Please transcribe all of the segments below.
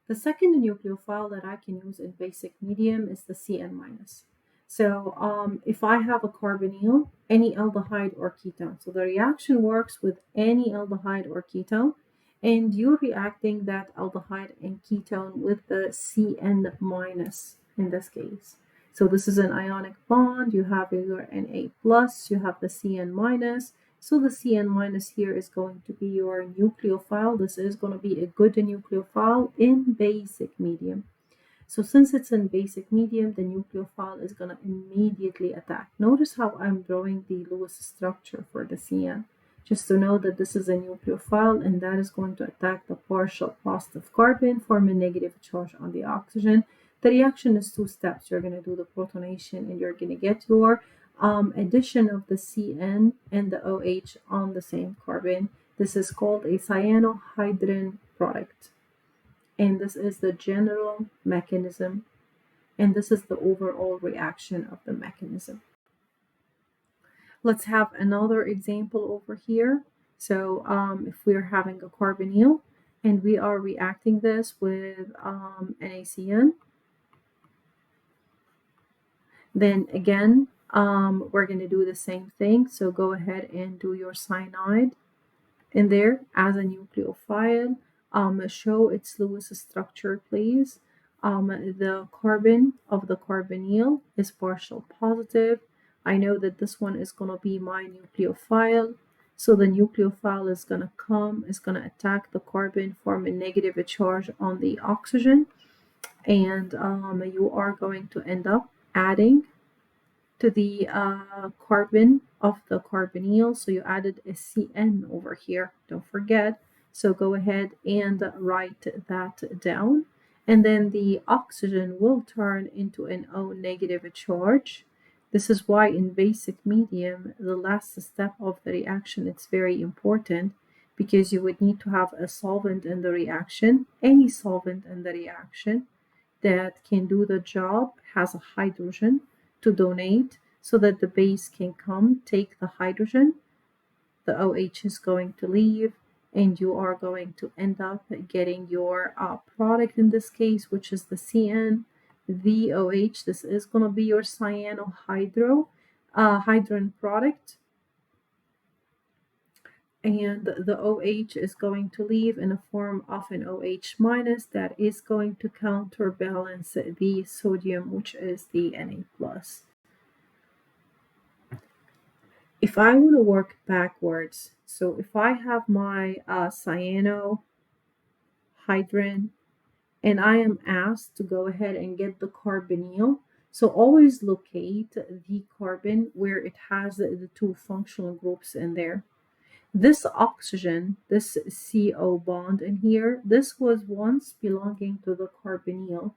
The second nucleophile that I can use in basic medium is the Cn minus. So if I have a carbonyl, any aldehyde or ketone, so the reaction works with any aldehyde or ketone, and you're reacting that aldehyde and ketone with the Cn minus in this case. So this is an ionic bond. You have your Na plus, you have the Cn minus. So the Cn minus here is going to be your nucleophile. This is going to be a good nucleophile in basic medium. So since it's in basic medium, the nucleophile is going to immediately attack. Notice how I'm drawing the Lewis structure for the Cn, just to know that this is a nucleophile and that is going to attack the partial positive carbon, form a negative charge on the oxygen. The reaction is two steps. You're going to do the protonation and you're going to get your addition of the Cn and the OH on the same carbon. This is called a cyanohydrin product. And this is the general mechanism. And this is the overall reaction of the mechanism. Let's have another example over here. So if we're having a carbonyl and we are reacting this with NaCN, then again, we're going to do the same thing. So go ahead and do your cyanide in there as a nucleophile. Show its Lewis structure, please. The carbon of the carbonyl is partial positive. I know that this one is going to be my nucleophile. So the nucleophile is going to come, is going to attack the carbon, form a negative charge on the oxygen. And you are going to end up adding to the carbon of the carbonyl. So you added a Cn over here, don't forget. So go ahead and write that down. And then the oxygen will turn into an O negative charge. This is why in basic medium, the last step of the reaction, it's very important because you would need to have a solvent in the reaction. Any solvent in the reaction that can do the job has a hydrogen to donate so that the base can come, take the hydrogen, the OH is going to leave, and you are going to end up getting your product in this case, which is the Cn, the OH. This is going to be your cyanohydrin product. And the OH is going to leave in the form of an OH minus that is going to counterbalance the sodium, which is the Na plus. If I want to work backwards, so if I have my cyanohydrin and I am asked to go ahead and get the carbonyl, so always locate the carbon where it has the two functional groups in there. This oxygen, this CO bond in here, this was once belonging to the carbonyl.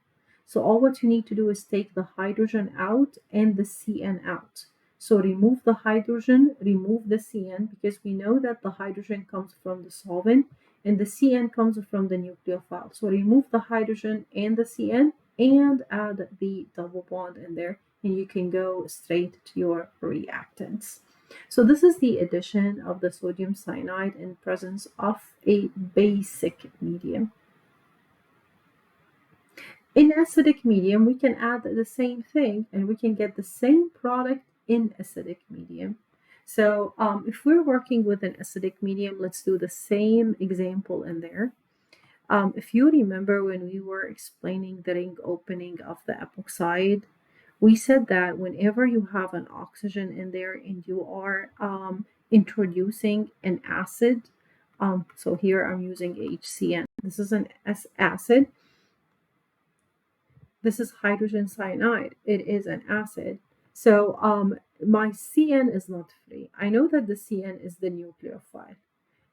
So all what you need to do is take the hydrogen out and the Cn out. So remove the hydrogen, remove the Cn, because we know that the hydrogen comes from the solvent and the Cn comes from the nucleophile. So remove the hydrogen and the Cn and add the double bond in there, and you can go straight to your reactants. So this is the addition of the sodium cyanide in presence of a basic medium. In acidic medium, we can add the same thing and we can get the same product in acidic medium. So if we're working with an acidic medium, let's do the same example in there. If you remember when we were explaining the ring opening of the epoxide, we said that whenever you have an oxygen in there and you are introducing an acid, so here I'm using HCN. This is an acid. This is hydrogen cyanide. It is an acid. So my Cn is not free. I know that the Cn is the nucleophile.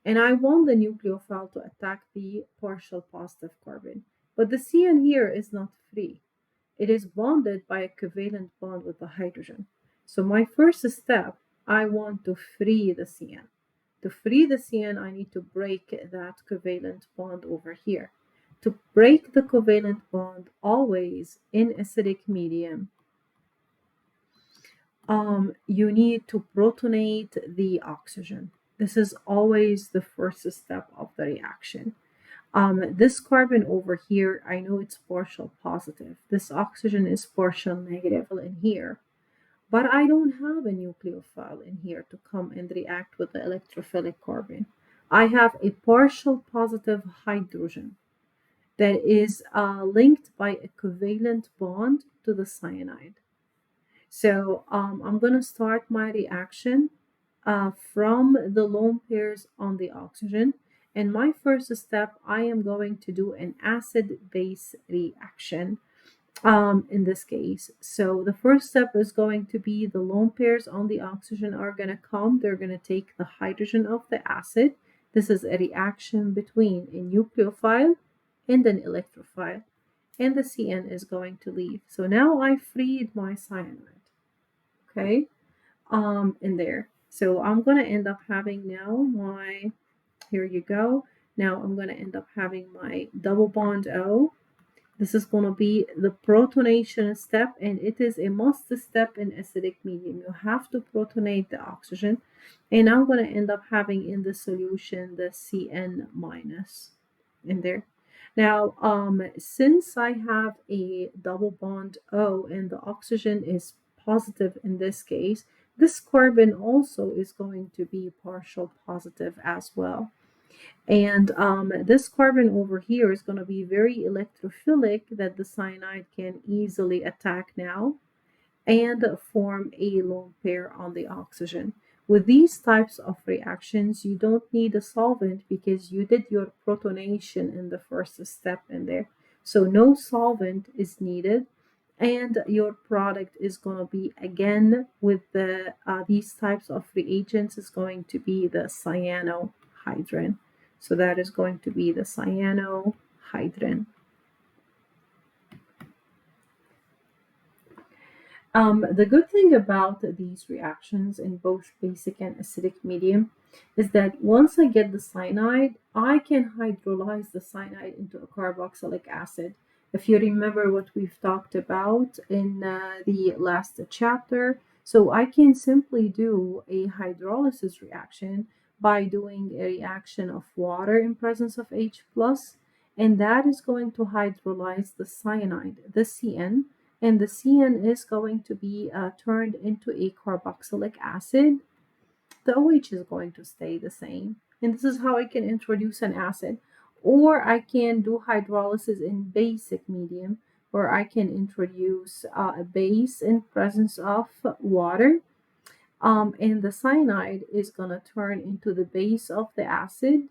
And I want the nucleophile to attack the partial positive carbon. But the Cn here is not free. It is bonded by a covalent bond with the hydrogen. So my first step, I want to free the Cn. To free the Cn, I need to break that covalent bond over here. To break the covalent bond, always in acidic medium, you need to protonate the oxygen. This is always the first step of the reaction. This carbon over here, I know it's partial positive. This oxygen is partial negative in here. But I don't have a nucleophile in here to come and react with the electrophilic carbon. I have a partial positive hydrogen that is linked by a covalent bond to the cyanide. So I'm going to start my reaction from the lone pairs on the oxygen. And my first step, I am going to do an acid-base reaction in this case. So the first step is going to be the lone pairs on the oxygen are going to come. They're going to take the hydrogen of the acid. This is a reaction between a nucleophile and an electrophile. And the CN is going to leave. So now I freed my cyanide. Okay, in there. So I'm going to end up having now my, here you go. Now I'm going to end up having my double bond O. This is going to be the protonation step, and it is a must step in acidic medium. You have to protonate the oxygen, and I'm going to end up having in the solution the Cn minus in there. Now, since I have a double bond O and the oxygen is positive in this case, this carbon also is going to be partial positive as well. And this carbon over here is going to be very electrophilic that the cyanide can easily attack now and form a lone pair on the oxygen. With these types of reactions, you don't need a solvent because you did your protonation in the first step in there. So no solvent is needed. And your product is going to be, again, with the these types of reagents, is going to be the cyanohydrin. So that is going to be the cyanohydrin. The good thing about these reactions in both basic and acidic medium is that once I get the cyanide, I can hydrolyze the cyanide into a carboxylic acid. If you remember what we've talked about in the last chapter, so I can simply do a hydrolysis reaction by doing a reaction of water in presence of H+, and that is going to hydrolyze the cyanide, the CN, and the CN is going to be turned into a carboxylic acid. The OH is going to stay the same. And this is how I can introduce an acid. Or I can do hydrolysis in basic medium, where I can introduce a base in presence of water. And the cyanide is going to turn into the base of the acid.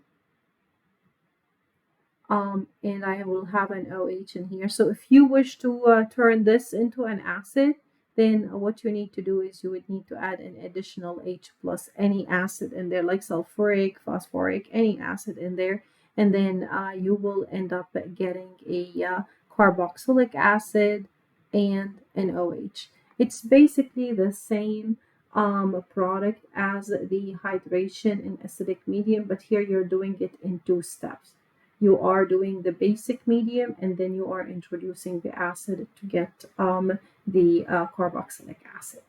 And I will have an OH in here. So if you wish to turn this into an acid, then what you need to do is you would need to add an additional H plus, any acid in there, like sulfuric, phosphoric, any acid in there. And then you will end up getting a carboxylic acid and an OH. It's basically the same product as the hydration in acidic medium, but here you're doing it in two steps. You are doing the basic medium, and then you are introducing the acid to get the carboxylic acid.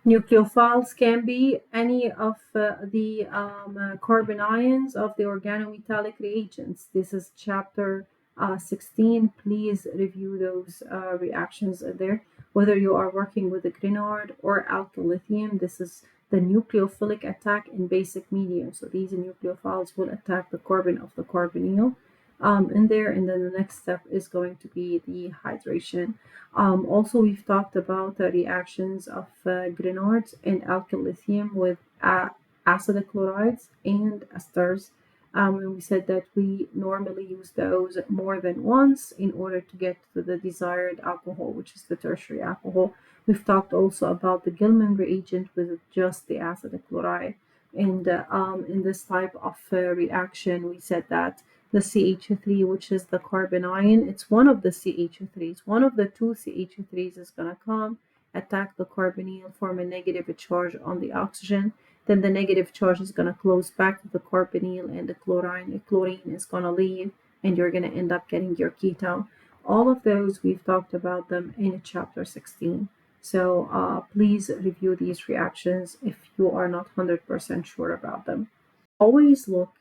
Nucleophiles can be any of the carbon ions of the organometallic reagents. This is chapter 16. Please review those reactions there. Whether you are working with the Grignard or alkyl lithium, this is the nucleophilic attack in basic medium. So these nucleophiles will attack the carbon of the carbonyl in there, and then the next step is going to be the hydration. Also, we've talked about the reactions of Grignard and alkyl lithium with acid chlorides and esters. And we said that we normally use those more than once in order to get to the desired alcohol, which is the tertiary alcohol. We've talked also about the Gilman reagent with just the acid chloride. And in this type of reaction, we said that the CH3, which is the carbon ion, it's one of the CH3s. One of the two CH3s is going to come, attack the carbonyl, form a negative charge on the oxygen. Then the negative charge is going to close back to the carbonyl, and the chlorine is going to leave, and you're going to end up getting your ketone. All of those, we've talked about them in chapter 16. So please review these reactions if you are not 100% sure about them. Always look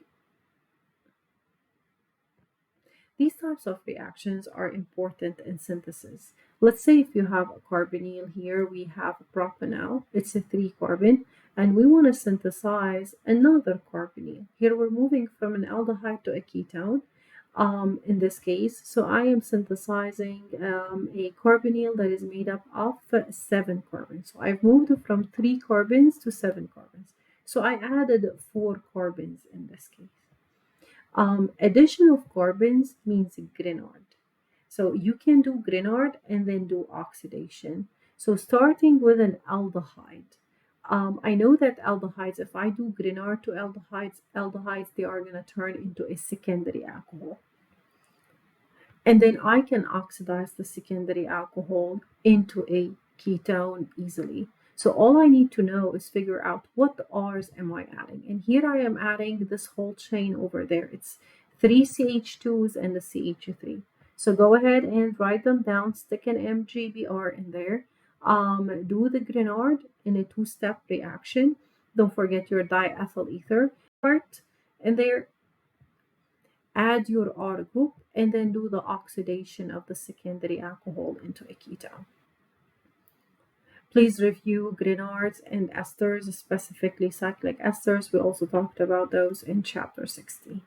These types of reactions are important in synthesis. Let's say if you have a carbonyl here, we have a propanol, it's a 3 carbon, and we want to synthesize another carbonyl. Here we're moving from an aldehyde to a ketone in this case. So I am synthesizing a carbonyl that is made up of 7 carbons. So I've moved from 3 carbons to 7 carbons. So I added 4 carbons in this case. Addition of carbons means Grignard. So you can do Grignard and then do oxidation. So starting with an aldehyde. I know that aldehydes, if I do Grignard to aldehydes, they are going to turn into a secondary alcohol. And then I can oxidize the secondary alcohol into a ketone easily. So all I need to know is figure out what R's am I adding. And here I am adding this whole chain over there. It's 3 CH2s and the CH3. So go ahead and write them down, stick an MGBR in there. Do the Grignard in a 2-step reaction. Don't forget your diethyl ether part in there. Add your R group and then do the oxidation of the secondary alcohol into a ketone. Please review Grignards and esters, specifically cyclic esters. We also talked about those in chapter 60.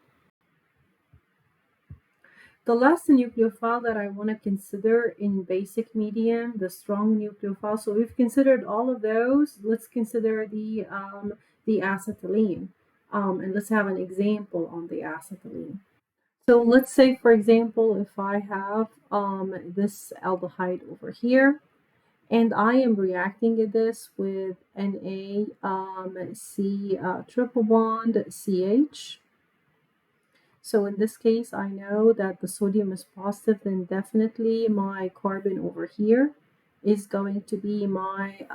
The last nucleophile that I want to consider in basic medium, the strong nucleophile. So we've considered all of those. Let's consider the acetylene. And let's have an example on the acetylene. So let's say, for example, if I have this aldehyde over here, and I am reacting this with Na C triple bond CH. So in this case, I know that the sodium is positive, then definitely my carbon over here is going to be my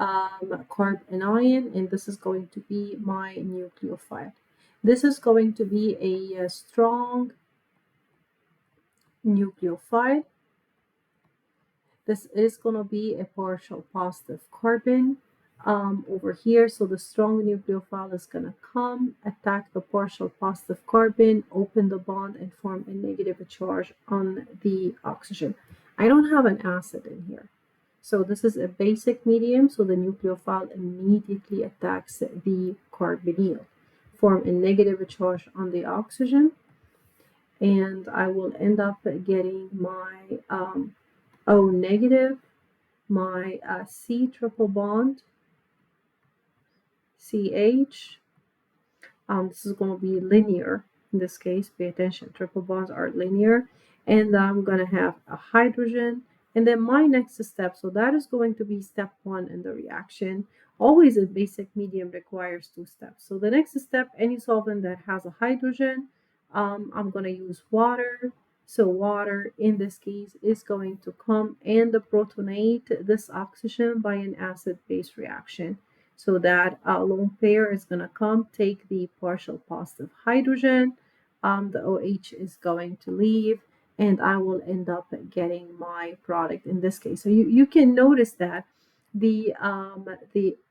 carbanion, and this is going to be my nucleophile. This is going to be a strong nucleophile. This is going to be a partial positive carbon over here. So the strong nucleophile is going to come, attack the partial positive carbon, open the bond, and form a negative charge on the oxygen. I don't have an acid in here. So this is a basic medium. So the nucleophile immediately attacks the carbonyl, form a negative charge on the oxygen, and I will end up getting my O negative, my C triple bond, CH. This is going to be linear in this case. Pay attention, triple bonds are linear. And I'm going to have a hydrogen. And then my next step, so that is going to be step 1 in the reaction. Always a basic medium requires 2 steps. So the next step, any solvent that has a hydrogen, I'm going to use water. So water in this case is going to come and protonate this oxygen by an acid-base reaction. So that lone pair is going to come, take the partial positive hydrogen. The OH is going to leave, and I will end up getting my product in this case. So you can notice that the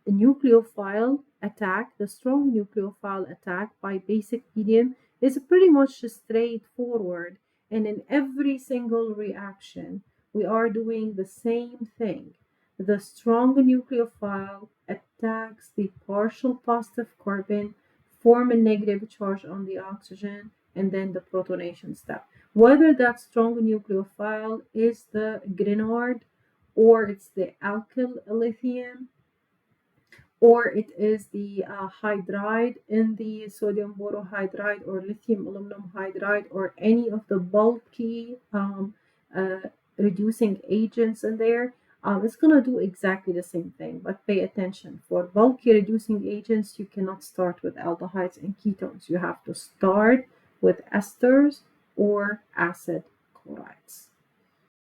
nucleophile attack, the strong nucleophile attack by basic medium is pretty much straightforward. And in every single reaction, we are doing the same thing. The strong nucleophile attacks the partial positive carbon, form a negative charge on the oxygen, and then the protonation step. Whether that strong nucleophile is the Grignard, or it's the alkyl lithium, or it is the hydride in the sodium borohydride or lithium aluminum hydride, or any of the bulky reducing agents in there, it's going to do exactly the same thing. But pay attention, for bulky reducing agents, you cannot start with aldehydes and ketones. You have to start with esters or acid chlorides.